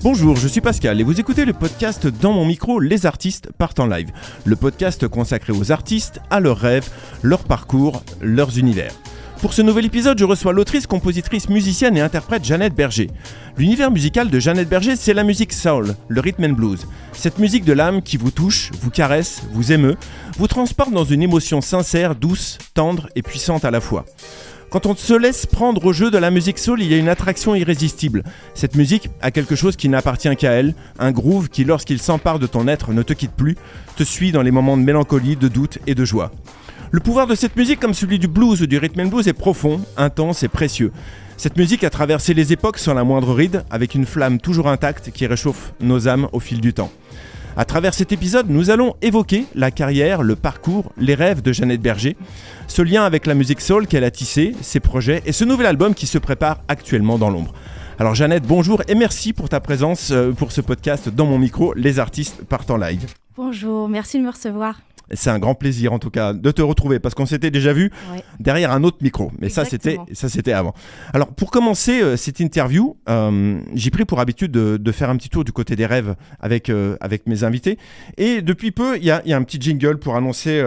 Bonjour, je suis Pascal et vous écoutez le podcast Dans mon micro, les artistes partent en live. Le podcast consacré aux artistes, à leurs rêves, leur parcours, leurs univers. Pour ce nouvel épisode, je reçois l'autrice, compositrice, musicienne et interprète Jeannette Berger. L'univers musical de Jeannette Berger, c'est la musique soul, le rhythm and blues. Cette musique de l'âme qui vous touche, vous caresse, vous émeut, vous transporte dans une émotion sincère, douce, tendre et puissante à la fois. Quand on se laisse prendre au jeu de la musique soul, il y a une attraction irrésistible. Cette musique a quelque chose qui n'appartient qu'à elle, un groove qui, lorsqu'il s'empare de ton être, ne te quitte plus, te suit dans les moments de mélancolie, de doute et de joie. Le pouvoir de cette musique, comme celui du blues ou du rhythm and blues, est profond, intense et précieux. Cette musique a traversé les époques sans la moindre ride, avec une flamme toujours intacte qui réchauffe nos âmes au fil du temps. À travers cet épisode, nous allons évoquer la carrière, le parcours, les rêves de Jeannette Berger, ce lien avec la musique soul qu'elle a tissé, ses projets et ce nouvel album qui se prépare actuellement dans l'ombre. Alors Jeannette, bonjour et merci pour ta présence pour ce podcast Dans mon micro, les artistes partent en live. Bonjour, merci de me recevoir. C'est un grand plaisir en tout cas de te retrouver parce qu'on s'était déjà vu derrière un autre micro. Mais ça c'était avant. Alors pour commencer cette interview, j'ai pris pour habitude de faire un petit tour du côté des rêves avec mes invités. Et depuis peu, il y a un petit jingle pour annoncer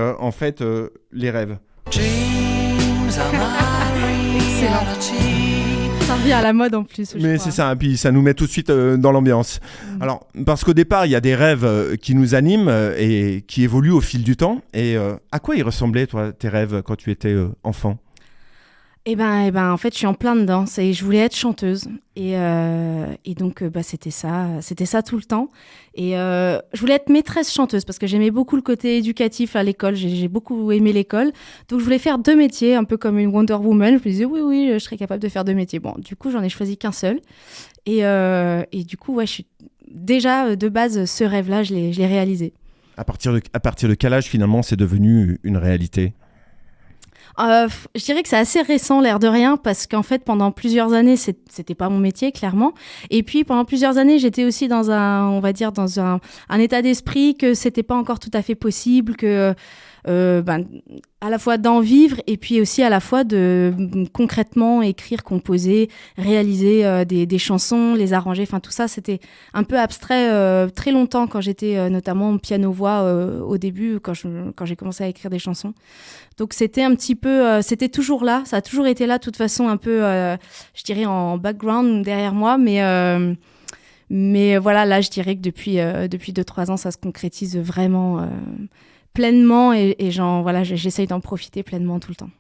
les rêves. Excellent. Ça revient à la mode en plus. Mais c'est ça, et puis ça nous met tout de suite dans l'ambiance. Alors, parce qu'au départ, il y a des rêves qui nous animent et qui évoluent au fil du temps. Et à quoi ils ressemblaient, toi, tes rêves, quand tu étais enfant ? Eh ben, en fait, je suis en plein dedans. Je voulais être chanteuse. Et donc, c'était ça tout le temps. Et je voulais être maîtresse chanteuse parce que j'aimais beaucoup le côté éducatif à l'école. J'ai beaucoup aimé l'école. Donc, je voulais faire 2 métiers, un peu comme une Wonder Woman. Je me disais, oui, je serais capable de faire 2 métiers. Bon, du coup, j'en ai choisi qu'un seul. Et du coup, je suis déjà, de base, ce rêve-là, je l'ai réalisé. À partir de quel âge, finalement, c'est devenu une réalité ? Je dirais que c'est assez récent, l'air de rien, parce qu'en fait, pendant plusieurs années, c'était pas mon métier, clairement. Et puis, pendant plusieurs années, j'étais aussi dans un état d'esprit que c'était pas encore tout à fait possible, que à la fois d'en vivre et puis aussi à la fois de concrètement écrire, composer, réaliser des chansons, les arranger. Enfin, tout ça, c'était un peu abstrait très longtemps quand j'étais notamment piano-voix au début, quand j'ai commencé à écrire des chansons. Donc, c'était un petit peu... c'était toujours là, ça a toujours été là, de toute façon, un peu, je dirais, en background derrière moi. Mais voilà, là, je dirais que depuis 2-3 ans, ça se concrétise vraiment... pleinement et j'essaye d'en profiter pleinement tout le temps.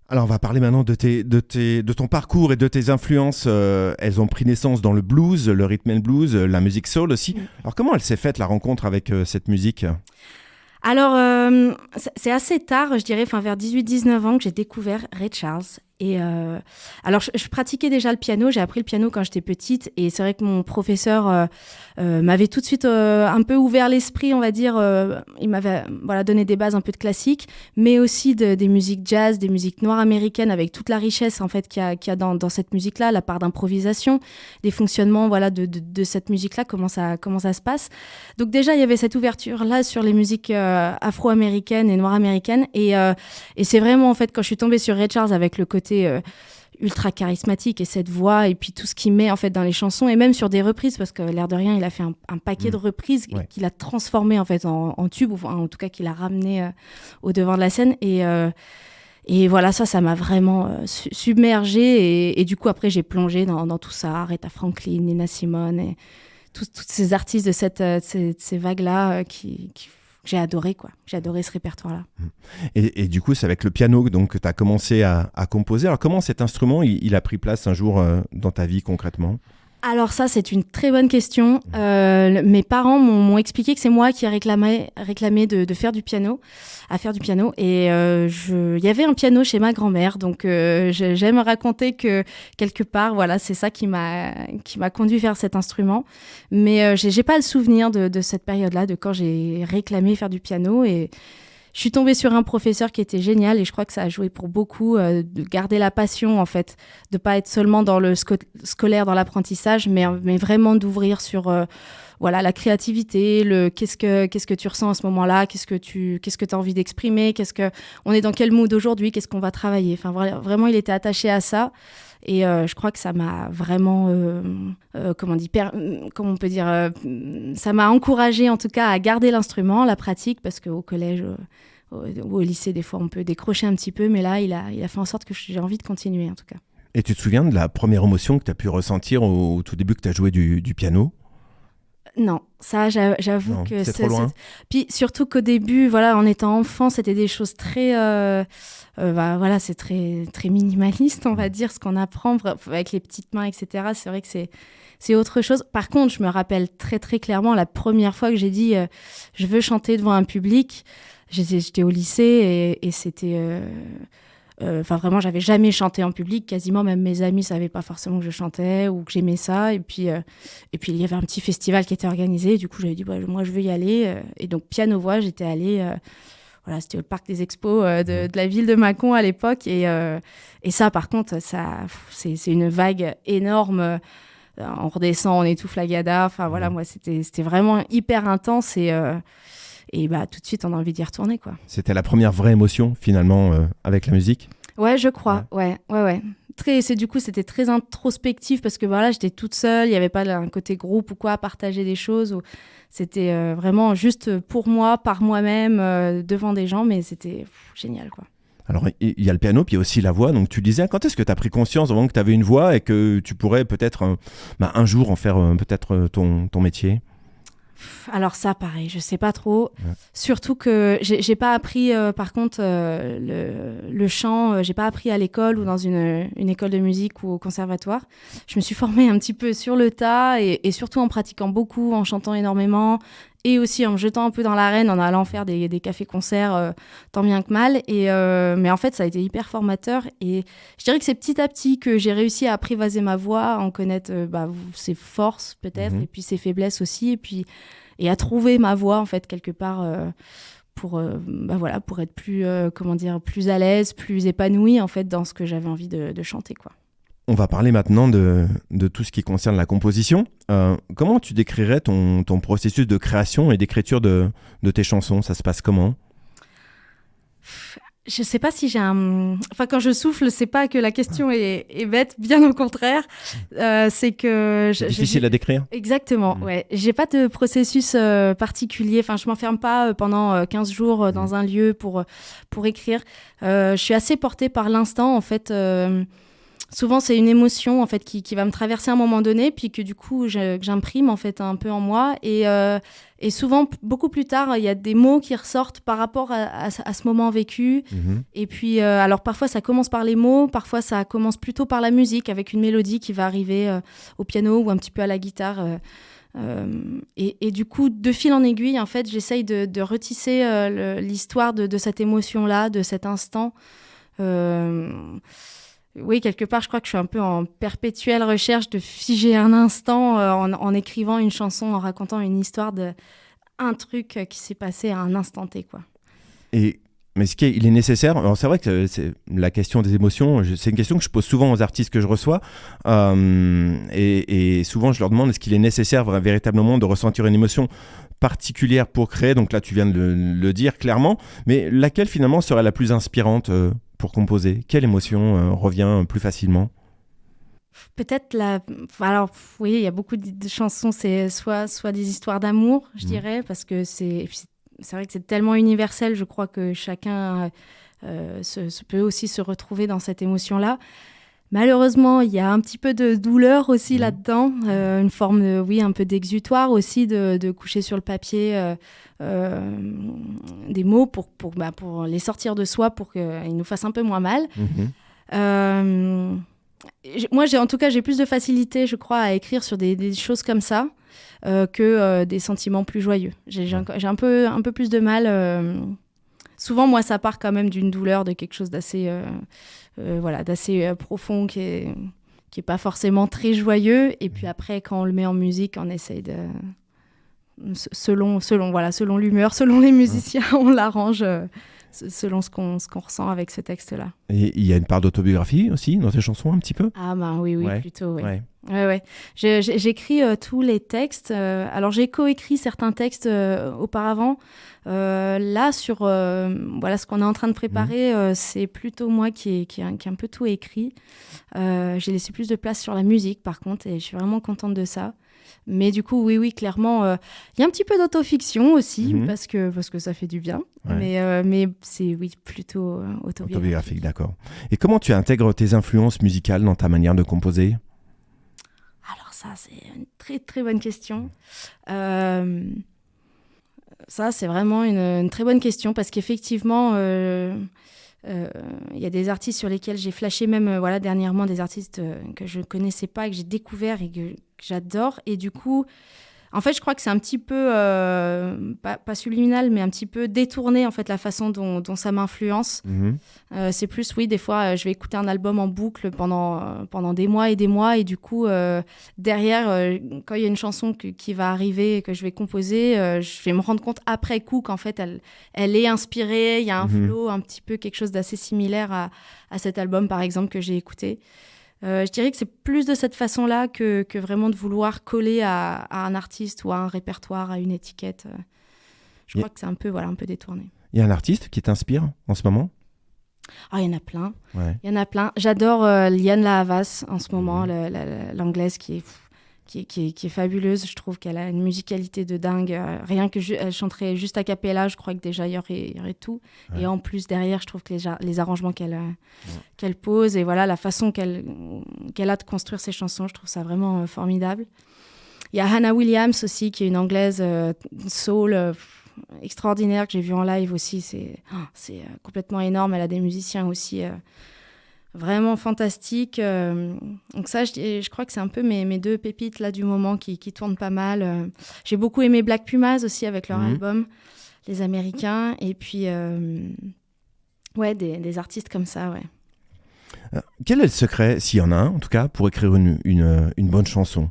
Alors on va parler maintenant de ton parcours et de tes influences. Elles ont pris naissance dans le blues, le rhythm and blues, la musique soul aussi. Alors comment elle s'est faite la rencontre avec cette musique ? Alors c'est assez tard, je dirais, vers 18-19 ans que j'ai découvert Ray Charles. Et alors je pratiquais déjà le piano, j'ai appris le piano quand j'étais petite et c'est vrai que mon professeur m'avait tout de suite un peu ouvert l'esprit, on va dire. Il m'avait donné des bases un peu de classique, mais aussi des musiques jazz, des musiques noires américaines avec toute la richesse en fait qu'il y a dans cette musique-là, la part d'improvisation, des fonctionnements de cette musique-là, comment ça se passe. Donc déjà il y avait cette ouverture-là sur les musiques afro-américaines et noires américaines et c'est vraiment en fait quand je suis tombée sur Ray Charles avec le côté ultra charismatique et cette voix et puis tout ce qu'il met en fait dans les chansons et même sur des reprises parce que l'air de rien il a fait un paquet de reprises qu'il a transformé en fait en tube ou en tout cas qu'il a ramené au devant de la scène et voilà ça m'a vraiment submergée et du coup après j'ai plongé dans tout ça, Aretha Franklin, Nina Simone et toutes ces artistes de ces vagues-là qui j'ai adoré ce répertoire-là. Et du coup, c'est avec le piano donc, que tu as commencé à composer. Alors comment cet instrument, il a pris place un jour dans ta vie concrètement ? Alors ça, c'est une très bonne question. Mes parents m'ont expliqué que c'est moi qui ai réclamé de faire du piano, à faire du piano. Et il y avait un piano chez ma grand-mère, donc j'aime raconter que quelque part, voilà, c'est ça qui m'a conduit vers cet instrument. Mais j'ai pas le souvenir de cette période-là, de quand j'ai réclamé faire du piano et je suis tombée sur un professeur qui était génial et je crois que ça a joué pour beaucoup de garder la passion en fait, de pas être seulement dans le scolaire, dans l'apprentissage, mais vraiment d'ouvrir sur voilà, la créativité, qu'est-ce que tu ressens à ce moment-là, qu'est-ce que tu as envie d'exprimer, on est dans quel mood aujourd'hui, qu'est-ce qu'on va travailler. Enfin, vraiment, il était attaché à ça. Et je crois que ça m'a vraiment, comment on peut dire, ça m'a encouragée en tout cas à garder l'instrument, la pratique, parce qu'au collège ou au lycée, des fois, on peut décrocher un petit peu, mais là, il a fait en sorte que j'ai envie de continuer en tout cas. Et tu te souviens de la première émotion que tu as pu ressentir au tout début que tu as joué du piano ? Non, ça, j'avoue que c'est trop loin. Puis surtout qu'au début, voilà, en étant enfant, c'était des choses très, voilà, c'est très très minimaliste, on va dire, ce qu'on apprend avec les petites mains, etc. C'est vrai que c'est autre chose. Par contre, je me rappelle très très clairement la première fois que j'ai dit je veux chanter devant un public. J'étais au lycée et c'était Enfin, vraiment, j'avais jamais chanté en public. Quasiment, même mes amis savaient pas forcément que je chantais ou que j'aimais ça. Et puis, il y avait un petit festival qui était organisé. Et du coup, j'avais dit, moi, je veux y aller. Et donc, piano-voix, j'étais allée. Voilà, c'était au parc des expos de la ville de Mâcon à l'époque. Et ça, par contre, c'est une vague énorme. On redescend, on étouffe la gada. Enfin, voilà, moi, c'était vraiment hyper intense. Et bah, tout de suite, on a envie d'y retourner, quoi. C'était la première vraie émotion, finalement, avec la musique ? Ouais, je crois. Ouais. C'était très introspectif parce que voilà, j'étais toute seule. Il n'y avait pas un côté groupe ou quoi à partager des choses. C'était vraiment juste pour moi, par moi-même, devant des gens. Mais c'était génial, quoi. Alors, il y a le piano, puis il y a aussi la voix. Donc, tu disais, quand est-ce que tu as pris conscience vraiment que tu avais une voix et que tu pourrais peut-être un jour en faire peut-être ton métier ? Alors ça, pareil, je sais pas trop. Ouais. Surtout que j'ai pas appris, par contre, le chant, j'ai pas appris à l'école ou dans une école de musique ou au conservatoire. Je me suis formée un petit peu sur le tas et surtout en pratiquant beaucoup, en chantant énormément et aussi en me jetant un peu dans l'arène, en allant faire des cafés-concerts, tant bien que mal. Mais en fait, ça a été hyper formateur. Et je dirais que c'est petit à petit que j'ai réussi à apprivoiser ma voix, à en connaître ses forces peut-être, et puis ses faiblesses aussi. Et à trouver ma voix, en fait, quelque part, pour être plus à l'aise, plus épanouie, en fait, dans ce que j'avais envie de chanter, quoi. On va parler maintenant de tout ce qui concerne la composition. Comment tu décrirais ton processus de création et d'écriture de tes chansons ? Ça se passe comment ? Je sais pas si j'ai Enfin, quand je souffle, c'est pas que la question est bête, bien au contraire. C'est que... C'est difficile à décrire ? Exactement, ouais. J'ai pas de processus particulier. Enfin, je m'enferme pas pendant 15 jours dans un lieu pour écrire. Je suis assez portée par l'instant, en fait. Souvent, c'est une émotion en fait qui va me traverser à un moment donné, puis que du coup, que j'imprime en fait un peu en moi. Et souvent, beaucoup plus tard, il y a des mots qui ressortent par rapport à ce moment vécu. Mmh. Et puis, alors parfois, ça commence par les mots, parfois, ça commence plutôt par la musique, avec une mélodie qui va arriver au piano ou un petit peu à la guitare. Et du coup, de fil en aiguille, en fait, j'essaye de retisser l'histoire de cette émotion-là, de cet instant. Oui, quelque part, je crois que je suis un peu en perpétuelle recherche de figer un instant en écrivant une chanson, en racontant une histoire d'un truc qui s'est passé à un instant T, quoi. Mais il est nécessaire. Alors c'est vrai que c'est la question des émotions, c'est une question que je pose souvent aux artistes que je reçois. Et souvent, je leur demande est-ce qu'il est nécessaire véritablement de ressentir une émotion particulière pour créer. Donc là, tu viens de le dire clairement. Mais laquelle, finalement, serait la plus inspirante pour composer ? Quelle émotion revient plus facilement ? Peut-être alors oui, il y a beaucoup de chansons, c'est soit des histoires d'amour, je dirais, parce que c'est vrai que c'est tellement universel, je crois que chacun peut aussi se retrouver dans cette émotion-là. Malheureusement, il y a un petit peu de douleur aussi là-dedans, une forme un peu d'exutoire aussi, de coucher sur le papier des mots pour les sortir de soi, pour qu'ils nous fassent un peu moins mal. Moi, j'ai plus de facilité, je crois, à écrire sur des choses comme ça que des sentiments plus joyeux. J'ai un peu plus de mal. Souvent, moi, ça part quand même d'une douleur, de quelque chose d'assez profond, qui est pas forcément très joyeux. Et puis après, quand on le met en musique, on essaye de... Selon l'humeur, selon les musiciens, on l'arrange selon ce qu'on ressent avec ce texte-là. Et il y a une part d'autobiographie aussi dans tes chansons, un petit peu ? Ah oui, ouais. Plutôt, oui. Ouais. J'écris tous les textes. Alors, j'ai coécrit certains textes auparavant. Là, sur ce qu'on est en train de préparer, c'est plutôt moi qui ai un peu tout écrit. J'ai laissé plus de place sur la musique, par contre, et je suis vraiment contente de ça. Mais du coup, oui, clairement, il y a un petit peu d'autofiction aussi, parce que ça fait du bien. Ouais. Mais c'est, plutôt autobiographique. D'accord. Et comment tu intègres tes influences musicales dans ta manière de composer ? Alors ça, c'est une très, très bonne question. Ça, c'est vraiment une très bonne question, parce qu'effectivement... il y a des artistes sur lesquels j'ai flashé même dernièrement, des artistes que je ne connaissais pas et que j'ai découvert et que j'adore. Et du coup, en fait, je crois que c'est un petit peu, pas subliminal, mais un petit peu détourné, en fait, la façon dont ça m'influence. C'est plus, des fois, je vais écouter un album en boucle pendant des mois et des mois. Et du coup, derrière, quand il y a une chanson qui va arriver et que je vais composer, je vais me rendre compte après coup qu'en fait, elle est inspirée. Il y a un flow, un petit peu quelque chose d'assez similaire à cet album, par exemple, que j'ai écouté. Je dirais que c'est plus de cette façon-là que vraiment de vouloir coller à un artiste ou à un répertoire, à une étiquette. Je crois que c'est un peu détourné. Il y a un artiste qui t'inspire en ce moment ? Il y en a plein. Ouais. Il y en a plein. J'adore Lianne La Havas en ce moment, l'anglaise qui est fabuleuse. Je trouve qu'elle a une musicalité de dingue. Rien que elle chanterait juste a cappella, je crois que déjà il y aurait tout. Ouais. Et en plus, derrière, je trouve que les arrangements qu'elle pose et la façon qu'elle a de construire ses chansons, je trouve ça vraiment formidable. Il y a Hannah Williams aussi, qui est une anglaise soul extraordinaire, que j'ai vue en live aussi. C'est complètement énorme. Elle a des musiciens aussi... vraiment fantastique. Donc ça, je crois que c'est un peu mes deux pépites là, du moment qui tournent pas mal. J'ai beaucoup aimé Black Pumas aussi avec leur album, les Américains. Et puis, des artistes comme ça, ouais. Quel est le secret, s'il y en a un en tout cas, pour écrire une bonne chanson ?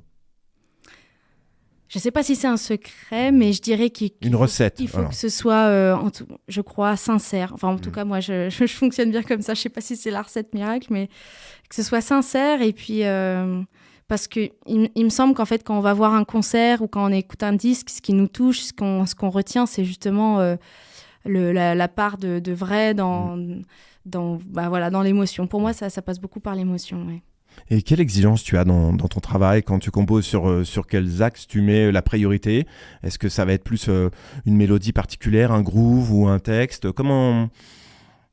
Je ne sais pas si c'est un secret, mais je dirais une recette. Il faut que ce soit, je crois, sincère. Enfin, en tout cas, moi, je fonctionne bien comme ça. Je ne sais pas si c'est la recette miracle, mais que ce soit sincère. Et puis, parce qu'il me semble qu'en fait, quand on va voir un concert ou quand on écoute un disque, ce qui nous touche, ce qu'on retient, c'est justement la part de vrai dans l'émotion. Pour moi, ça passe beaucoup par l'émotion, ouais. Et quelle exigence tu as dans ton travail quand tu composes, sur quels axes tu mets la priorité ? Est-ce que ça va être plus une mélodie particulière, un groove ou un texte ?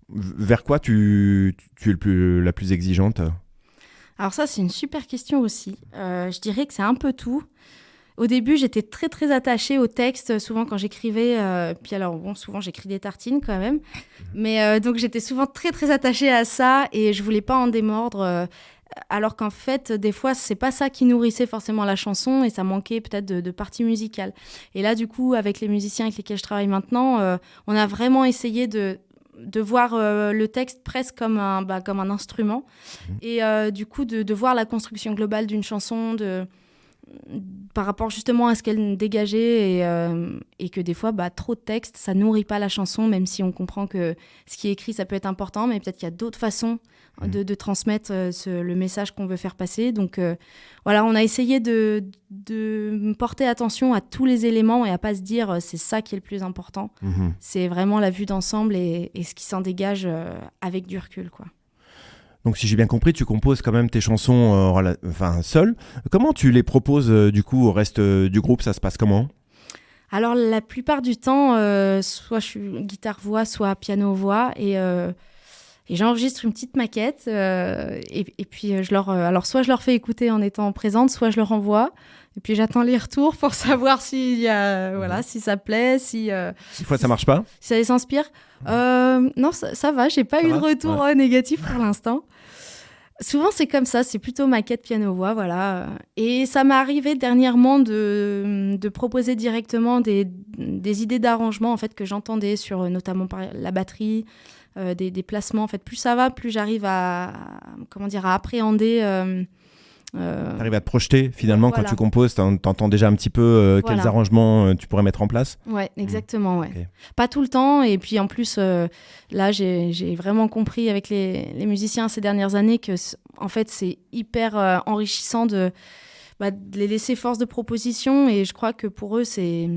Vers quoi tu es la plus exigeante ? Alors ça, c'est une super question aussi. Je dirais que c'est un peu tout. Au début, j'étais très, très attachée au texte, souvent quand j'écrivais. Puis alors, souvent, j'écris des tartines quand même. Mais donc, j'étais souvent très, très attachée à ça et je voulais pas en démordre. Alors qu'en fait, des fois, c'est pas ça qui nourrissait forcément la chanson et ça manquait peut-être de partie musicale. Et là, du coup, avec les musiciens avec lesquels je travaille maintenant, on a vraiment essayé de voir le texte presque comme un instrument. Et du coup, de voir la construction globale d'une chanson, par rapport justement à ce qu'elle dégageait et que des fois, trop de texte, ça nourrit pas la chanson, même si on comprend que ce qui est écrit, ça peut être important, mais peut-être qu'il y a d'autres façons de transmettre le message qu'on veut faire passer. Donc on a essayé de porter attention à tous les éléments et à pas se dire c'est ça qui est le plus important. C'est vraiment la vue d'ensemble et ce qui s'en dégage avec du recul, quoi. Donc si j'ai bien compris, tu composes quand même tes chansons seul. Comment tu les proposes du coup au reste du groupe ? Ça se passe comment ? Alors la plupart du temps, soit je suis guitare-voix, soit piano-voix et j'enregistre une petite maquette et puis soit je leur fais écouter en étant présente, soit je leur envoie. Et puis j'attends les retours pour savoir si ça plaît, si des fois ça marche pas. Si ça les inspire. Non, ça va, j'ai pas eu de retour négatif pour l'instant. Souvent c'est comme ça, c'est plutôt maquette piano-voix, voilà. Et ça m'est arrivé dernièrement de proposer directement des idées d'arrangement en fait que j'entendais sur notamment la batterie. Des placements, en fait, plus ça va, plus j'arrive à appréhender T'arrives à te projeter finalement voilà. quand tu composes, t'entends déjà un petit peu quels arrangements tu pourrais mettre en place. Ouais, exactement, ouais. Okay. Pas tout le temps, et puis en plus, là, j'ai vraiment compris avec les musiciens ces dernières années que, en fait, c'est hyper enrichissant de les laisser force de proposition, et je crois que pour eux, c'est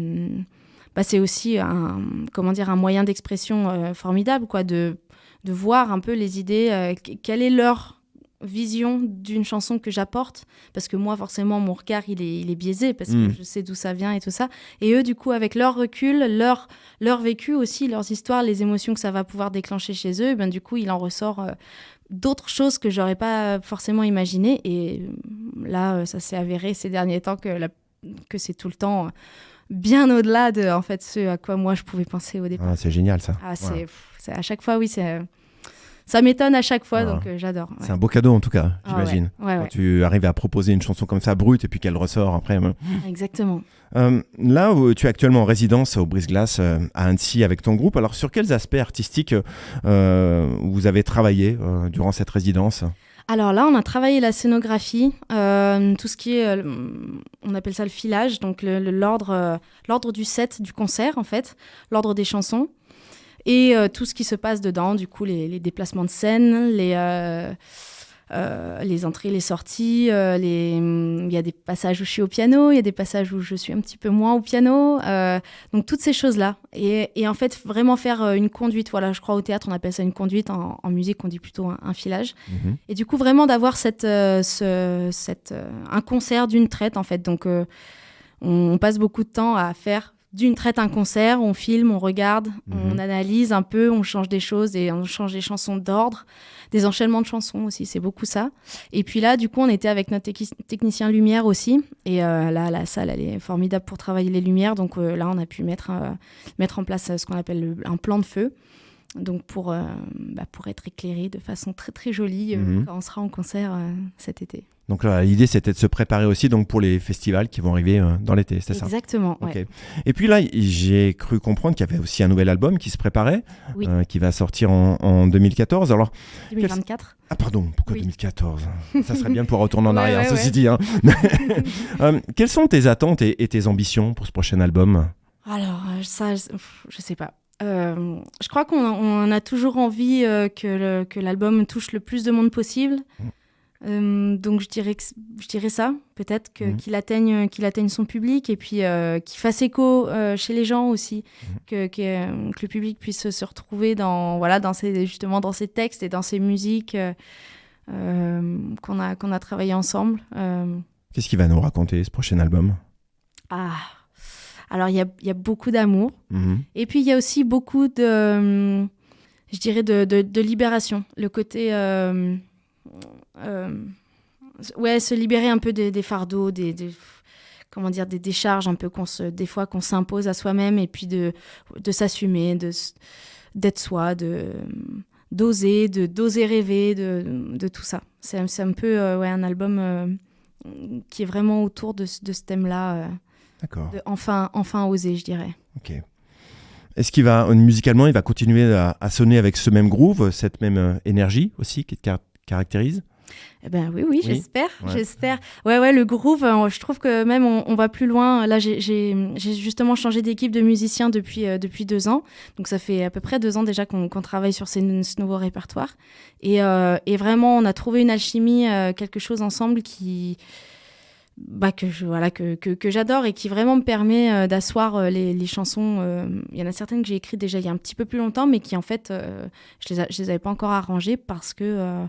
aussi un moyen d'expression formidable, quoi, de voir un peu les idées, quelle est leur vision d'une chanson que j'apporte, parce que moi forcément mon regard il est biaisé parce que je sais d'où ça vient et tout ça, et eux du coup avec leur recul, leur vécu aussi, leurs histoires, les émotions que ça va pouvoir déclencher chez eux, du coup il en ressort d'autres choses que j'aurais pas forcément imaginées, et là ça s'est avéré ces derniers temps que c'est tout le temps bien au-delà de en fait ce à quoi moi je pouvais penser au départ. C'est génial ça. C'est à chaque fois, oui, ça m'étonne à chaque fois, donc j'adore. Ouais. C'est un beau cadeau en tout cas, j'imagine. Ouais. Quand tu arrives à proposer une chanson comme ça, brute, et puis qu'elle ressort après. Exactement. Là, tu es actuellement en résidence au Brise-Glace à Annecy avec ton groupe. Alors, sur quels aspects artistiques vous avez travaillé durant cette résidence ? Alors là, on a travaillé la scénographie, tout ce qui est, on appelle ça le filage, donc l'ordre du set du concert en fait, l'ordre des chansons. Et tout ce qui se passe dedans, du coup, les déplacements de scène, les entrées, les sorties, il y a des passages où je suis au piano, il y a des passages où je suis un petit peu moins au piano, donc toutes ces choses-là. Et en fait, vraiment faire une conduite, voilà, je crois au théâtre, on appelle ça une conduite, en musique, on dit plutôt un filage. Et du coup, vraiment d'avoir un concert d'une traite, en fait. Donc, on passe beaucoup de temps à faire d'une traite un concert, on filme, on regarde, on analyse un peu, on change des choses et on change des chansons d'ordre, des enchaînements de chansons aussi, c'est beaucoup ça. Et puis là, du coup, on était avec notre technicien lumière aussi, et là, la salle, elle est formidable pour travailler les lumières, donc là, on a pu mettre en place ce qu'on appelle un plan de feu, donc pour être éclairé de façon très très jolie quand on sera en concert cet été. Donc l'idée, c'était de se préparer aussi donc, pour les festivals qui vont arriver dans l'été, c'est ça ? Exactement, ouais. Okay. Et puis là, j'ai cru comprendre qu'il y avait aussi un nouvel album qui se préparait, qui va sortir en 2014. Alors, 2024. Ah pardon, pourquoi 2014 ? Ça serait bien de pouvoir retourner en arrière, ceci dit. Hein. Quelles sont tes attentes et tes ambitions pour ce prochain album ? Alors, ça, je sais pas. Je crois qu'on a toujours envie que l'album touche le plus de monde possible. Donc je dirais ça, peut-être qu'il atteigne son public, et puis qu'il fasse écho chez les gens aussi, que le public puisse se retrouver dans ces textes et dans ces musiques qu'on a travaillé ensemble. Qu'est-ce qu'il va nous raconter ce prochain album ? Alors il y a beaucoup d'amour, et puis il y a aussi beaucoup de libération, le côté se libérer un peu des fardeaux, des charges un peu des fois qu'on s'impose à soi-même, et puis de s'assumer, d'être soi, d'oser rêver, de tout ça. C'est un peu un album qui est vraiment autour de ce thème-là. D'accord. De enfin oser, je dirais. Ok. Est-ce qu'il va, musicalement, il va continuer à sonner avec ce même groove, cette même énergie aussi qui te caractérise ? Eh ben oui, j'espère. Ouais, le groove, je trouve que même on va plus loin. Là, j'ai justement changé d'équipe de musiciens depuis 2 ans. Donc ça fait à peu près 2 ans déjà qu'on travaille sur ce nouveau répertoire. Et vraiment, on a trouvé une alchimie, quelque chose ensemble que j'adore, et qui vraiment me permet d'asseoir les chansons. Il y en a certaines que j'ai écrites déjà il y a un petit peu plus longtemps, mais qui en fait, je les avais pas encore arrangées parce que...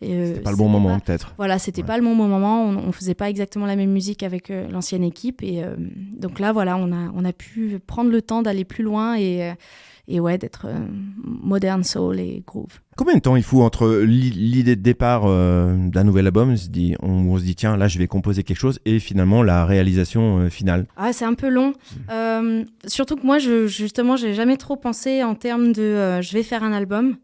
c'était pas le bon moment, peut-être. Voilà, c'était pas le bon moment. On faisait pas exactement la même musique avec l'ancienne équipe, et donc là, voilà, on a pu prendre le temps d'aller plus loin et d'être modern soul et groove. Combien de temps il faut entre l'idée de départ d'un nouvel album, on se dit tiens, là je vais composer quelque chose, et finalement la réalisation finale ? C'est un peu long. Surtout que moi, justement, j'ai jamais trop pensé en termes de je vais faire un album.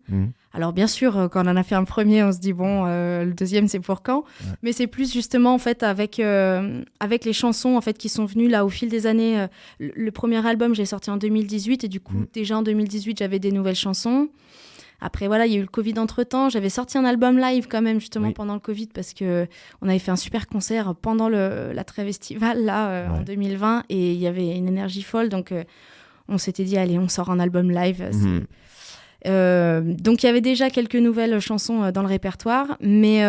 Alors bien sûr, quand on en a fait un premier, on se dit le deuxième c'est pour quand ? Mais c'est plus justement en fait avec les chansons en fait qui sont venues là au fil des années. Le premier album, j'ai sorti en 2018, et du coup déjà en 2018 j'avais des nouvelles chansons. Après, voilà, il y a eu le Covid entre-temps. J'avais sorti un album live quand même, justement, Oui. pendant le Covid, parce qu'on avait fait un super concert pendant la trêve estivale, là, en 2020, et il y avait une énergie folle. Donc, on s'était dit, allez, on sort un album live. Donc, il y avait déjà quelques nouvelles chansons dans le répertoire, mais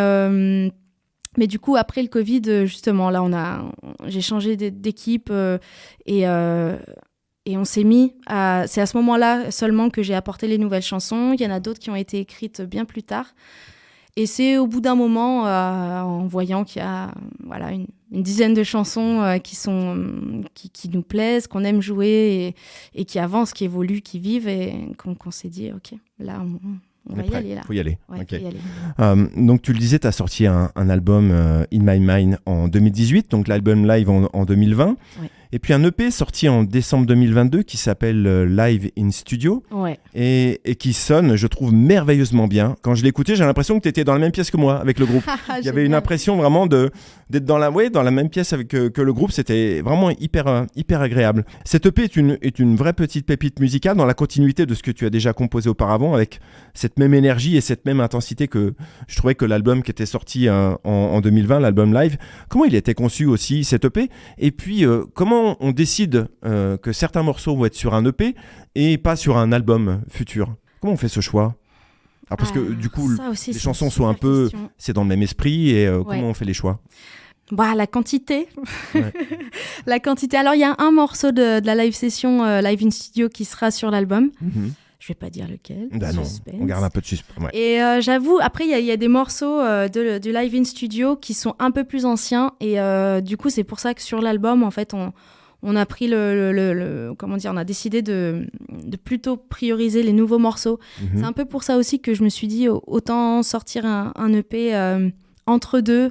du coup, après le Covid, justement, là, j'ai changé d'équipe et on s'est mis à... C'est à ce moment-là seulement que j'ai apporté les nouvelles chansons. Il y en a d'autres qui ont été écrites bien plus tard. Et c'est au bout d'un moment, en voyant qu'il y a voilà, une dizaine de chansons qui nous plaisent, qu'on aime jouer et qui avancent, qui évoluent, qui vivent, et qu'on s'est dit, OK, là, on va y aller. Là. Faut y aller. Ouais, Okay. faut y aller. Donc tu le disais, tu as sorti un album In My Mind en 2018, donc l'album live en 2020. Ouais. Et puis un EP sorti en décembre 2022 qui s'appelle Live in Studio Ouais. et qui sonne, je trouve, merveilleusement bien. Quand je l'écoutais, j'ai l'impression que tu étais dans la même pièce que moi avec le groupe. Il y avait une impression vraiment d'être dans la même pièce que le groupe. C'était vraiment hyper agréable. Cet EP est une vraie petite pépite musicale dans la continuité de ce que tu as déjà composé auparavant, avec cette même énergie et cette même intensité que je trouvais que l'album qui était sorti en 2020, l'album live. Comment il était conçu aussi, cet EP? Et puis, comment on décide que certains morceaux vont être sur un EP et pas sur un album futur? Comment on fait ce choix? Alors parce que du coup, aussi, les chansons sont un peu... question. C'est dans le même esprit et comment on fait les choix? La quantité. Ouais. La quantité. Alors, il y a un morceau de la live session Live in Studio qui sera sur l'album. Je vais pas dire lequel. Bah non, on garde un peu de suspense. Ouais. Et j'avoue, après, il y a des morceaux du Live in Studio qui sont un peu plus anciens. Et du coup, c'est pour ça que sur l'album, en fait, on a pris comment dire, on a décidé de plutôt prioriser les nouveaux morceaux. C'est un peu pour ça aussi que je me suis dit, autant sortir un EP entre deux.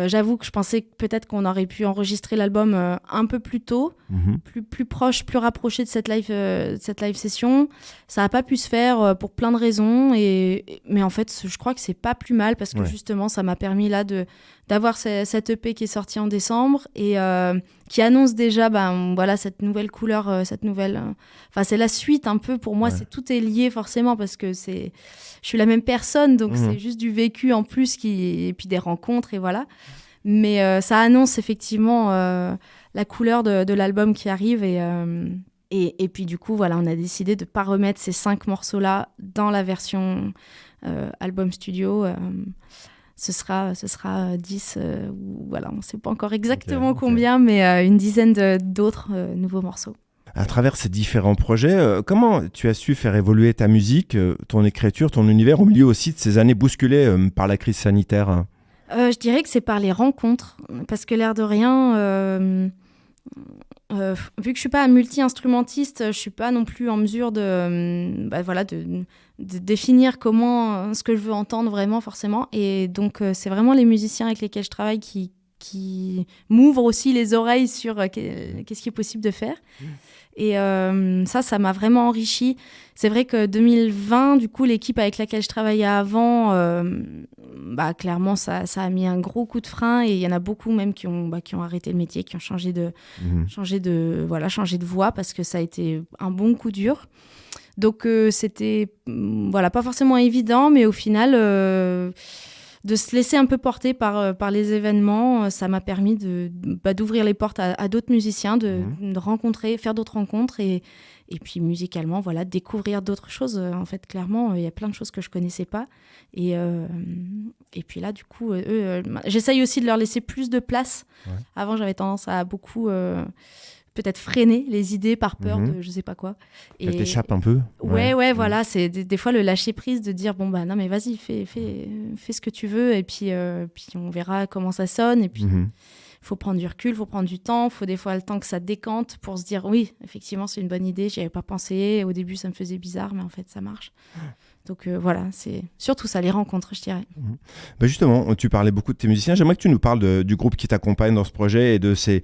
J'avoue que je pensais que peut-être qu'on aurait pu enregistrer l'album un peu plus tôt, plus proche, plus rapproché de cette live session. Ça n'a pas pu se faire pour plein de raisons, mais en fait, je crois que c'est pas plus mal parce que justement, ça m'a permis là d'avoir cette EP qui est sortie en décembre et qui annonce déjà voilà, cette nouvelle couleur, cette nouvelle... c'est la suite un peu, pour moi, tout est lié forcément parce que je suis la même personne, donc c'est juste du vécu en plus et puis des rencontres et voilà. Mais ça annonce effectivement la couleur de l'album qui arrive et puis du coup, voilà, on a décidé de ne pas remettre ces 5 morceaux-là dans la version album studio. Ce sera 10, voilà, on ne sait pas encore exactement combien, mais une dizaine d'autres nouveaux morceaux. À travers ces différents projets, comment tu as su faire évoluer ta musique, ton écriture, ton univers, au milieu aussi de ces années bousculées par la crise sanitaire? Je dirais que c'est par les rencontres, parce que l'air de rien... vu que je ne suis pas multi-instrumentiste, je ne suis pas non plus en mesure de définir ce que je veux entendre vraiment forcément. Et donc, c'est vraiment les musiciens avec lesquels je travaille qui m'ouvrent aussi les oreilles sur qu'est-ce qui est possible de faire. Et ça m'a vraiment enrichi. C'est vrai que 2020, du coup, l'équipe avec laquelle je travaillais avant, clairement, ça a mis un gros coup de frein. Et il y en a beaucoup même qui ont arrêté le métier, qui ont changé de voie parce que ça a été un bon coup dur. Donc, c'était pas forcément évident, mais au final... de se laisser un peu porter par les événements, ça m'a permis d'ouvrir les portes à d'autres musiciens, de rencontrer, faire d'autres rencontres et puis musicalement, voilà, découvrir d'autres choses. En fait, clairement, il y a plein de choses que je connaissais pas. Et puis là, du coup, j'essaye aussi de leur laisser plus de place. Ouais. Avant, j'avais tendance à beaucoup... peut-être freiner les idées par peur de je sais pas quoi. Elle t'échappe un peu. Ouais, voilà, c'est des fois le lâcher prise de dire non mais vas-y, fais ce que tu veux et puis on verra comment ça sonne et puis faut prendre du recul, faut prendre du temps, faut des fois le temps que ça décante pour se dire oui, effectivement, c'est une bonne idée, j'y avais pas pensé, au début ça me faisait bizarre mais en fait ça marche. Donc voilà, c'est surtout ça, les rencontres, je dirais. Justement, tu parlais beaucoup de tes musiciens. J'aimerais que tu nous parles du groupe qui t'accompagne dans ce projet et de ces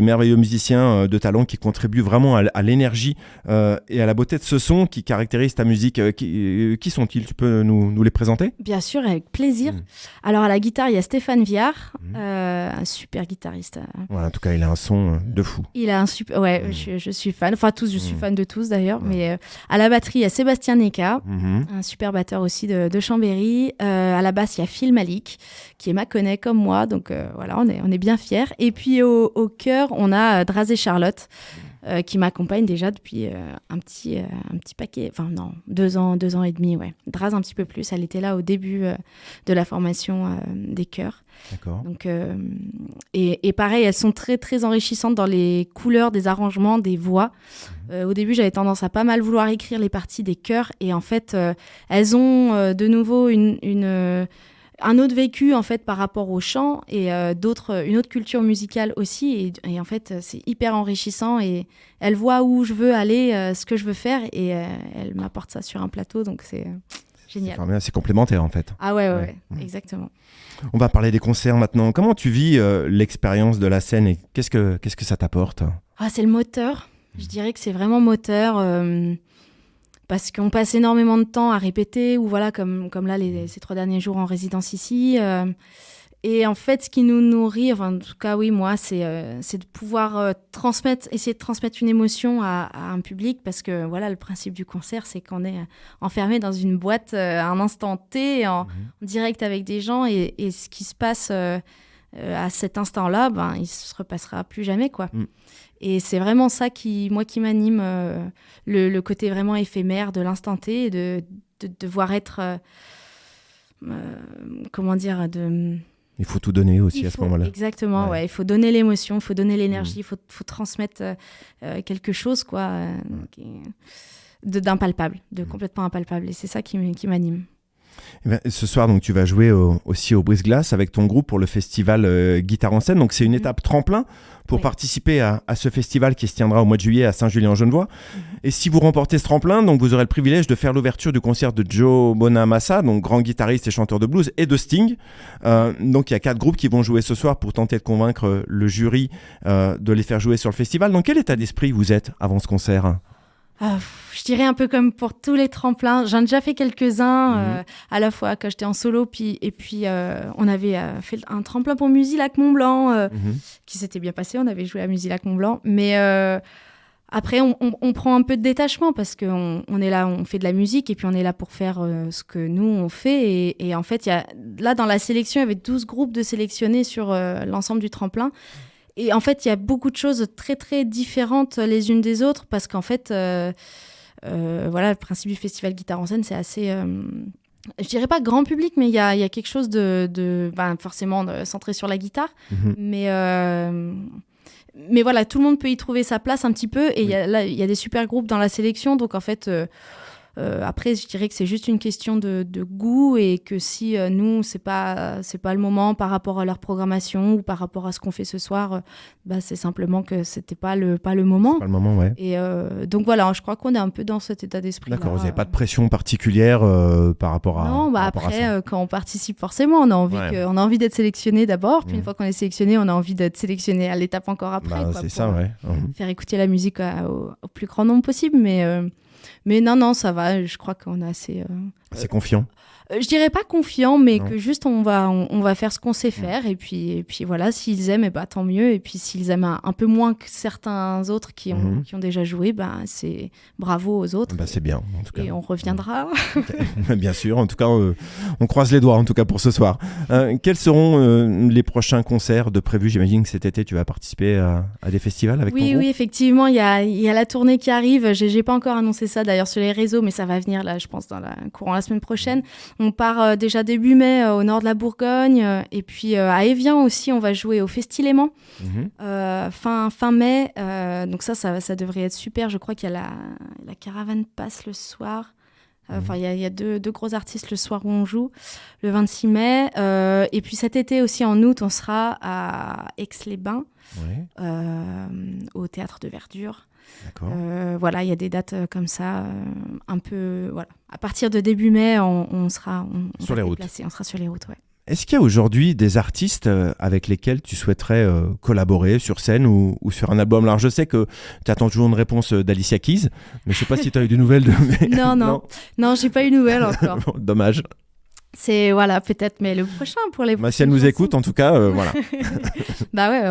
merveilleux musiciens de talent qui contribuent vraiment à l'énergie et à la beauté de ce son qui caractérise ta musique. Qui sont-ils? Tu peux nous les présenter? Bien sûr, avec plaisir. Alors à la guitare, il y a Stéphane Viard, un super guitariste. Voilà, en tout cas, il a un son de fou. Il a un super... Ouais, je suis fan. Enfin, je suis fan de tous d'ailleurs. Mais à la batterie, il y a Sébastien Neka. un super batteur aussi de Chambéry. À la basse, il y a Phil Malik, qui est mâconnais comme moi, donc voilà, on est bien fiers. Et puis au chœur, on a Draz et Charlotte, qui m'accompagnent déjà depuis un petit paquet, enfin non, 2 ans et demi, ouais. Draz un petit peu plus, elle était là au début de la formation des chœurs. D'accord. Donc, et pareil, elles sont très, très enrichissantes dans les couleurs des arrangements, des voix. Au début, j'avais tendance à pas mal vouloir écrire les parties des chœurs. Et en fait, elles ont de nouveau un autre vécu en fait, par rapport au chant et une autre culture musicale aussi. Et en fait, c'est hyper enrichissant. Et elles voient où je veux aller, ce que je veux faire. Et elles m'apportent ça sur un plateau. Donc, c'est génial. C'est complémentaire en fait. Ah ouais, exactement. On va parler des concerts maintenant. Comment tu vis l'expérience de la scène et qu'est-ce que ça t'apporte ? C'est le moteur. Je dirais que c'est vraiment moteur parce qu'on passe énormément de temps à répéter ou voilà, comme là ces 3 derniers jours en résidence ici. Et en fait, ce qui nous nourrit, enfin en tout cas oui, moi, c'est de pouvoir essayer de transmettre une émotion à un public parce que voilà, le principe du concert, c'est qu'on est enfermé dans une boîte à un instant T, en direct avec des gens et ce qui se passe à cet instant-là, il se repassera plus jamais, quoi. Et c'est vraiment ça qui m'anime, le côté vraiment éphémère de l'instant T et de devoir être, Il faut tout donner aussi à ce moment-là. Exactement, ouais. Il faut donner l'émotion, il faut donner l'énergie, il faut transmettre quelque chose, quoi, d'impalpable, complètement impalpable. Et c'est ça qui m'anime. Eh bien, ce soir, donc, tu vas jouer aussi au Brise-Glace avec ton groupe pour le festival Guitare en scène. Donc, c'est une étape tremplin pour participer à ce festival qui se tiendra au mois de juillet à Saint-Julien-en-Genevois. Et si vous remportez ce tremplin, donc, vous aurez le privilège de faire l'ouverture du concert de Joe Bonamassa, donc grand guitariste et chanteur de blues, et de Sting. Donc, il y a 4 groupes qui vont jouer ce soir pour tenter de convaincre le jury de les faire jouer sur le festival. Dans quel état d'esprit vous êtes avant ce concert ? Je dirais un peu comme pour tous les tremplins. J'en ai déjà fait quelques-uns, à la fois quand j'étais en solo, et puis on avait fait un tremplin pour Musilac-Mont-Blanc, qui s'était bien passé. On avait joué à Musilac-Mont-Blanc. Mais après, on prend un peu de détachement parce qu'on est là, on fait de la musique, et puis on est là pour faire ce que nous, on fait. Et en fait, là, dans la sélection, il y avait 12 groupes de sélectionnés sur l'ensemble du tremplin. Et en fait, il y a beaucoup de choses très, très différentes les unes des autres parce qu'en fait, voilà, le principe du festival Guitare en scène, c'est assez, je dirais pas grand public, mais il y a quelque chose de forcément centré sur la guitare. Mais voilà, tout le monde peut y trouver sa place un petit peu. Et il y a des super groupes dans la sélection. Donc en fait, après, je dirais que c'est juste une question de goût et que si nous, c'est pas le moment par rapport à leur programmation ou par rapport à ce qu'on fait ce soir, c'est simplement que c'était pas le moment. C'est pas le moment, ouais. Et donc voilà, je crois qu'on est un peu dans cet état d'esprit. D'accord, vous n'avez pas de pression particulière par rapport à Non, après, quand on participe, forcément, on a envie d'être sélectionné d'abord. Puis une fois qu'on est sélectionné, on a envie d'être sélectionné à l'étape encore après. C'est ça, ouais. Faire écouter la musique au plus grand nombre possible, mais non, ça va, je crois qu'on est assez confiant. Je dirais pas confiant, mais que juste on va faire ce qu'on sait faire et puis voilà, s'ils aiment, tant mieux. Et puis s'ils aiment un peu moins que certains autres qui ont déjà joué, c'est bravo aux autres. C'est bien, en tout cas. Et on reviendra. Bien sûr, en tout cas, on croise les doigts en tout cas pour ce soir. Quels seront les prochains concerts de prévus ? J'imagine que cet été, tu vas participer à des festivals avec ton groupe ? Oui, effectivement, il y a la tournée qui arrive. J'ai pas encore annoncé ça d'ailleurs sur les réseaux, mais ça va venir là, je pense, courant la semaine prochaine. On part déjà début mai au nord de la Bourgogne et puis à Évian aussi, on va jouer au Festilément fin mai. Donc ça devrait être super. Je crois qu'il y a la caravane passe le soir. Il y a deux gros artistes le soir où on joue, le 26 mai. Et puis cet été aussi, en août, on sera à Aix-les-Bains, au Théâtre de Verdure. D'accord. Voilà, il y a des dates comme ça, un peu. Voilà. À partir de début mai, on sera sur les routes. On sera sur les routes, ouais. Est-ce qu'il y a aujourd'hui des artistes avec lesquels tu souhaiterais collaborer sur scène ou sur un album ? Alors je sais que tu attends toujours une réponse d'Alicia Keys, mais je ne sais pas si tu as eu des nouvelles de... Non, j'ai pas eu de nouvelles encore. Bon, dommage. C'est, voilà, peut-être, mais le prochain pour les... Si elle nous écoute, en tout cas, voilà.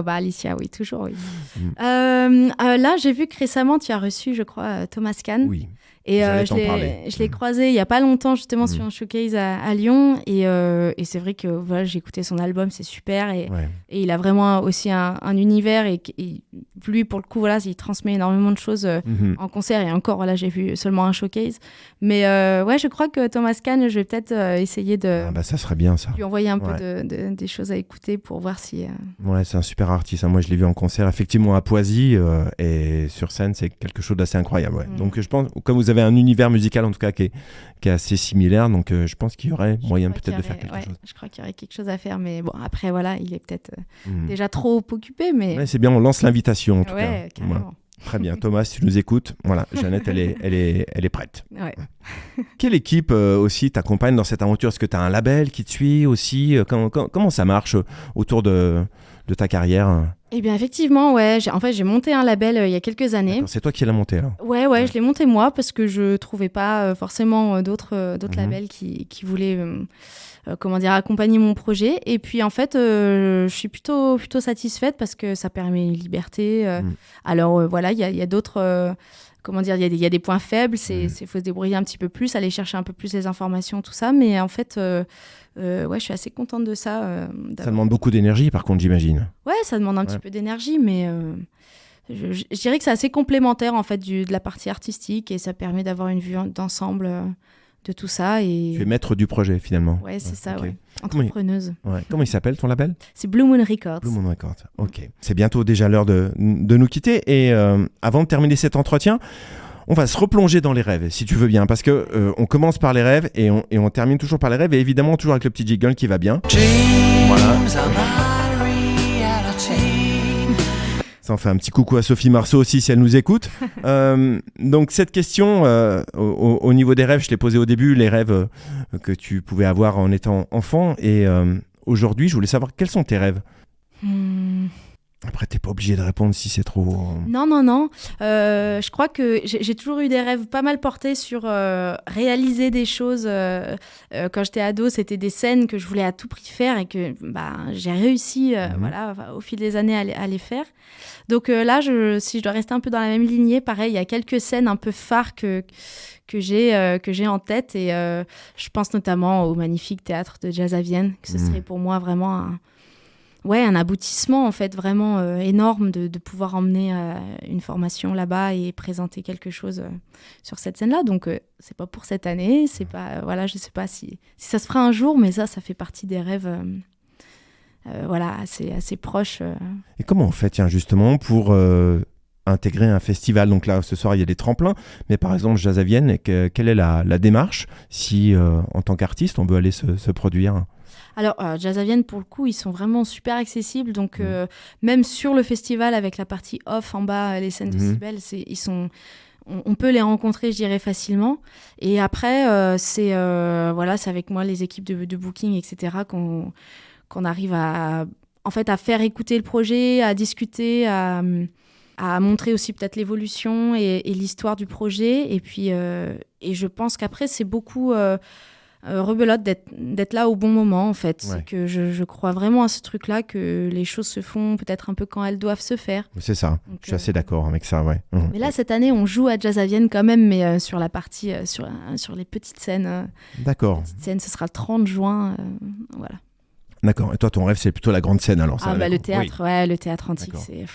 Alicia, oui, toujours, oui. Là, j'ai vu que récemment, tu as reçu, je crois, Thomas Kahn. Oui. Et parler. je l'ai croisé il n'y a pas longtemps, justement, sur un showcase à Lyon. Et c'est vrai que voilà, j'ai écouté son album, c'est super. Et il a vraiment aussi un univers. Et lui, pour le coup, voilà, il transmet énormément de choses en concert. Et encore, voilà, j'ai vu seulement un showcase. Mais je crois que Thomas Kahn, je vais peut-être essayer de ça serait bien, ça. lui envoyer un peu des choses à écouter pour voir si... Ouais, c'est un super artiste. Moi, je l'ai vu en concert, effectivement, à Poissy. Et sur scène, c'est quelque chose d'assez incroyable. Ouais. Donc, je pense, comme vous avez un univers musical, en tout cas, qui est assez similaire, donc je pense qu'il y aurait moyen peut-être de faire quelque chose. Je crois qu'il y aurait quelque chose à faire. Mais bon, après, voilà, il est peut-être déjà trop occupé. Mais... Ouais, c'est bien, on lance l'invitation, en tout cas. Carrément. Ouais. Très bien. Thomas, si tu nous écoutes, voilà, Jeannette, elle est prête. Ouais. Quelle équipe aussi t'accompagne dans cette aventure? Est-ce que tu as un label qui te suit aussi? Comment ça marche autour de ta carrière? Eh bien, effectivement, ouais. J'ai monté un label il y a quelques années. D'accord, c'est toi qui l'as monté, alors? Ouais, je l'ai monté moi parce que je trouvais pas forcément d'autres labels qui voulaient... accompagner mon projet. Et puis, en fait, je suis plutôt satisfaite parce que ça permet une liberté. Alors, voilà, il y a d'autres... il y a des points faibles. Il faut se débrouiller un petit peu plus, aller chercher un peu plus les informations, tout ça. Mais en fait, je suis assez contente de ça. Ça demande beaucoup d'énergie, par contre, j'imagine. Ouais, ça demande un petit peu d'énergie, mais... Je dirais que c'est assez complémentaire, en fait, de la partie artistique. Et ça permet d'avoir une vue d'ensemble... de tout ça. Et... Tu es maître du projet, finalement. Ouais, c'est ça, okay. Entrepreneuse. Comment il s'appelle, ton label? C'est Blue Moon Records. Blue Moon Records, ok. C'est bientôt déjà l'heure de nous quitter. Et avant de terminer cet entretien, on va se replonger dans les rêves, si tu veux bien. Parce que on commence par les rêves et on termine toujours par les rêves. Et évidemment, toujours avec le petit jingle qui va bien. Voilà. Ça en fait un petit coucou à Sophie Marceau aussi si elle nous écoute. Donc cette question, au niveau des rêves, je l'ai posée au début, les rêves que tu pouvais avoir en étant enfant. Et aujourd'hui, je voulais savoir quels sont tes rêves. Après, t'es pas obligé de répondre si c'est trop... Non. Je crois que j'ai toujours eu des rêves pas mal portés sur réaliser des choses. Quand j'étais ado, c'était des scènes que je voulais à tout prix faire et que j'ai réussi au fil des années à les faire. Donc là, si je dois rester un peu dans la même lignée, pareil, il y a quelques scènes un peu phares que j'ai en tête. Et je pense notamment au magnifique théâtre de jazz à Vienne, que ce serait pour moi vraiment un aboutissement en fait vraiment énorme de pouvoir emmener une formation là-bas et présenter quelque chose sur cette scène-là. Donc c'est pas pour cette année, c'est pas je sais pas si ça se fera un jour, mais ça fait partie des rêves assez proches. Et comment on fait justement pour intégrer un festival? Donc là, ce soir, il y a des tremplins, mais par exemple, Jazz à Vienne, quelle est la démarche si en tant qu'artiste, on veut aller se produire? Alors, Jazz à Vienne, pour le coup, ils sont vraiment super accessibles. Donc, même sur le festival, avec la partie off en bas, les scènes de Cybèle, on peut les rencontrer, je dirais, facilement. Et après, c'est avec moi, les équipes de booking, etc., qu'on arrive à faire écouter le projet, à discuter, à montrer aussi peut-être l'évolution et l'histoire du projet. Et puis, et je pense qu'après, c'est beaucoup... rebelote d'être là au bon moment en fait. C'est que je crois vraiment à ce truc là, que les choses se font peut-être un peu quand elles doivent se faire. C'est ça. Donc, je suis assez d'accord avec ça, ouais. Mais là cette année on joue à Jazz à Vienne quand même, mais sur la partie sur les petites scènes. D'accord. Les petites scènes, ce sera le 30 juin, voilà. D'accord. Et toi ton rêve c'est plutôt la grande scène alors? Le théâtre, le théâtre antique, c'est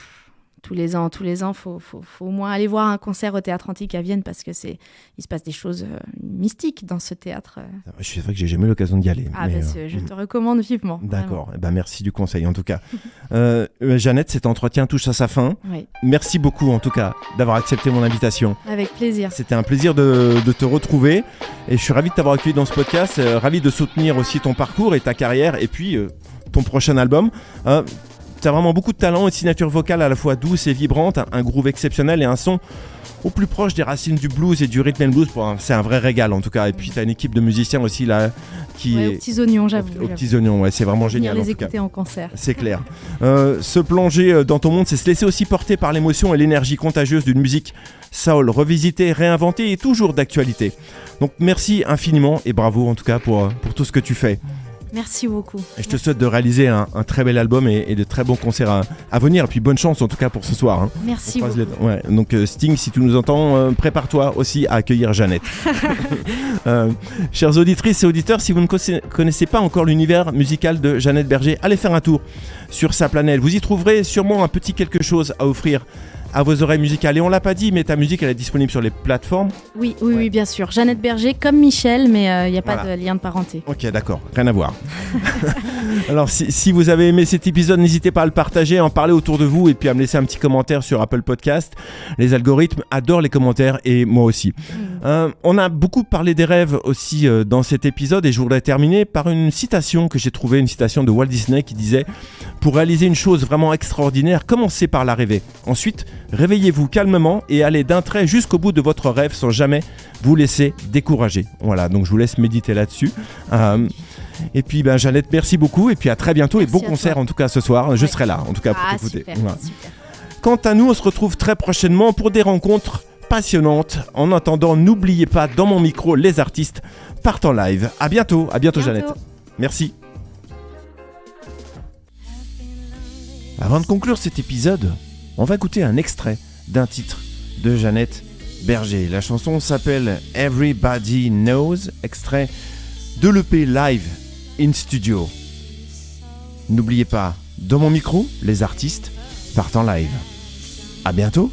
tous les ans, faut au moins aller voir un concert au Théâtre Antique à Vienne parce que il se passe des choses mystiques dans ce théâtre. C'est vrai que j'ai jamais eu l'occasion d'y aller. Je te recommande vivement. D'accord. Merci du conseil en tout cas. Jeannette, cet entretien touche à sa fin. Oui. Merci beaucoup en tout cas d'avoir accepté mon invitation. Avec plaisir. C'était un plaisir de te retrouver et je suis ravi de t'avoir accueilli dans ce podcast. Ravi de soutenir aussi ton parcours et ta carrière et puis ton prochain album. Tu as vraiment beaucoup de talent, une signature vocale à la fois douce et vibrante, un groove exceptionnel et un son au plus proche des racines du blues et du rhythm and blues. C'est un vrai régal en tout cas. Et puis tu as une équipe de musiciens aussi là qui est... aux petits oignons, j'avoue. Aux petits oignons, c'est vraiment génial. Venir les écouter en concert. C'est clair. Se plonger dans ton monde, c'est se laisser aussi porter par l'émotion et l'énergie contagieuse d'une musique soul, revisitée, réinventée et toujours d'actualité. Donc merci infiniment et bravo en tout cas pour tout ce que tu fais. Merci beaucoup. Et je te souhaite de réaliser un très bel album et de très bons concerts à venir. Et puis bonne chance en tout cas pour ce soir. Hein. Merci beaucoup. Ouais. Donc Sting, si tu nous entends, prépare-toi aussi à accueillir Jeannette. Chères auditrices et auditeurs, si vous ne connaissez pas encore l'univers musical de Jeannette Berger, allez faire un tour sur sa planète. Vous y trouverez sûrement un petit quelque chose à offrir à vos oreilles musicales. Et on l'a pas dit, mais ta musique, elle est disponible sur les plateformes. Oui, bien sûr. Jeannette Berger, comme Michel, mais il n'y a pas de lien de parenté. Ok, d'accord, rien à voir. Alors, si vous avez aimé cet épisode, n'hésitez pas à le partager, à en parler autour de vous et puis à me laisser un petit commentaire sur Apple Podcast. Les algorithmes adorent les commentaires et moi aussi. On a beaucoup parlé des rêves aussi dans cet épisode et je voudrais terminer par une citation que j'ai trouvée, une citation de Walt Disney qui disait « Pour réaliser une chose vraiment extraordinaire, commencez par la rêver. Ensuite, réveillez-vous calmement et allez d'un trait jusqu'au bout de votre rêve sans jamais vous laisser décourager. » Voilà, donc je vous laisse méditer là-dessus. Et puis Jeannette, merci beaucoup et puis à très bientôt. Merci et bon concert en tout cas ce soir. Je serai là en tout cas pour t'écouter. Super. Quant à nous, on se retrouve très prochainement pour des rencontres passionnantes. En attendant, n'oubliez pas, dans mon micro, les artistes partent en live. À bientôt Jeannette. Merci. Avant de conclure cet épisode, on va écouter un extrait d'un titre de Jeannette Berger. La chanson s'appelle Everybody Knows, extrait de l'EP Live in Studio. N'oubliez pas, dans mon micro, les artistes partent en live. À bientôt.